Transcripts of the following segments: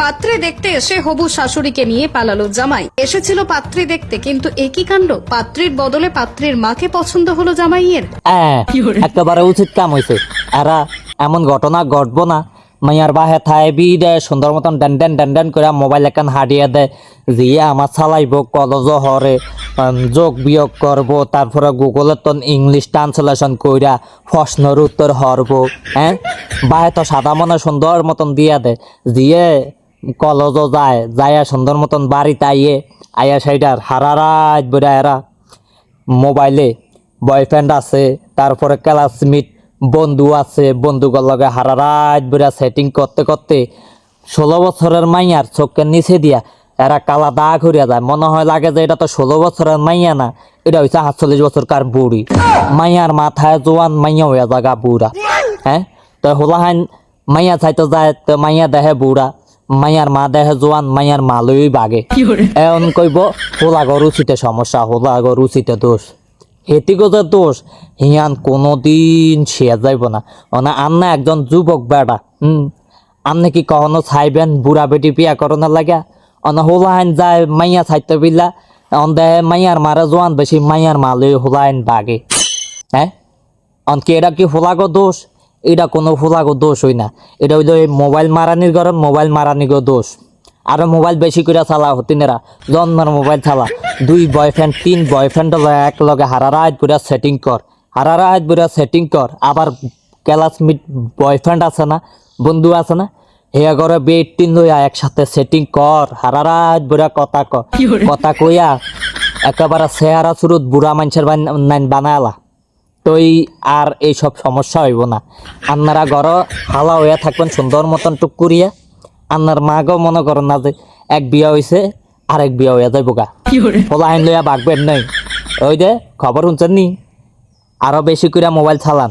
পাত্রে দেখতে এসে হবু শাশুড়িকে নিয়ে পালালো জামাই। এসেছিল পাত্রী দেখতে, কিন্তু একই কাণ্ড, পাত্রীর বদলে পাত্রীর মাকে পছন্দ হলো জামাইয়ের। একেবারে উচিত কাম হয়েছে। এরা এমন ঘটনা ঘটবো না। মাইয়ার বাহে থাই বি দেয় সুন্দর মতন ডেন ডেন ডেন ডেন করে মোবাইল একান হারিয়ে দেয়, জিয়ে আমার চালাইব কলজ হরে যোগ বিয়োগ করব, তারপরে গুগলে তো ইংলিশ ট্রান্সলেশন কইরা প্রশ্নের উত্তর হরব। হ্যাঁ, বাহে তো সাদা মনে সুন্দর মতন দিয়া দেয়, দিয়ে কলজ যায়, যাইয়া সুন্দর মতন বাড়িতে আইয়া সেইটার হারারাত বেড়া এরা মোবাইলে বয়ফ্রেন্ড আছে, তারপরে ক্লাসমেট বন্ধু আছে, বন্ধুগুলোর লগে হারারাত বেড়া সেটিং করতে করতে 16 বছরের মাইয়ার চোখের নিচে দিয়া এরা কালা দাগ হইয়া যায়। মনে হয় লাগে যে এটা তো 16 বছরের মাইয়া না, এটা হচ্ছে 48 বছরকার বুড়ি। মাইয়ার মাথায় জোয়ান, মাইয়া হইয়া জাগা বুড়া। হ্যাঁ, তো হোলাহান মাইয়া চাইতে যায়, তো মাইয়া দেহে বুড়া, মাইয়ার মা দেহে জোয়ান, মাইয়ার মালই বাগে। এমন কইব হোলাগর রুচিতে সমস্যা, হোলাগর রুচিতে দোষ, হেতিগত দোষ। হিয়ান কোনোদিন শেয়া যাইব না। না আন্না একজন যুবক বেড়া, আপনি কি কখনো চাইবেন বুড়া বেটি বিয়া করোনা লাগা? অনা হোলাহান যায় মাইয়া চাইতে বিলা, দেহে মাইয়ার মারা জোয়ান বেশি, মাইয়ার মালই হোলাহান বাগে। হ্যাঁ, অনকি এটা কি হোলাগো দোষ? এটা কোনো হোলাগো দোষ হই না, এটা হইল এই মোবাইল মারানির ঘর, মোবাইল মারানিগো দোষ। আর মোবাইল বেশি করে চালা হতিনেরা, জন্মের মোবাইল চালা, 2 বয়ফ্রেন্ড 3 বয়ফ্রেন্ড এক লগে হারারাত বুড়া সেটিং কর, হারারাত বুড়া সেটিং কর। আবার ক্লাসমেট বয়ফ্রেন্ড আছে না, বন্ধু আছে না, হেয়া করে বেড 3 লইয়া একসাথে সেটিং কর, হারারাত বুড়া কথা কইয়া একেবারে চেহারা চুরুত বুড়া মানুষের বানায়ালা। তই আর এইসব সমস্যা হইব না। আপনারা ঘর হালা হইয়া থাকবেন সুন্দর মতন টুক করিয়া। আপনার মাগও মনে করেন না যে এক বিয়া হয়েছে আরেক বিয়া হইয়া যাইব গা, ফলাইন লইয়া বাগবেন নাই। ওই যে খবর শুনছেন নি, আরো বেশি করে মোবাইল চালান,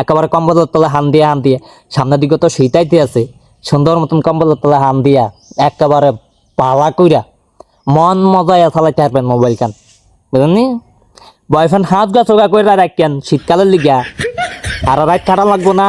একেবারে কম্বলের তলে হান দিয়ে সামনের দিকে তো শীতাইতে আছে, সুন্দর মতন কম্বলের তলে হান দিয়া একেবারে পালা কইরা মন মজাইয়া চালাইতে পারবেন মোবাইল কান, বুঝলেন নি? বয়ফ্রেন্ড হাত গা চোগা করে রাখেন শীতকালের লিগা, আর রাত খারাপ লাগবো না।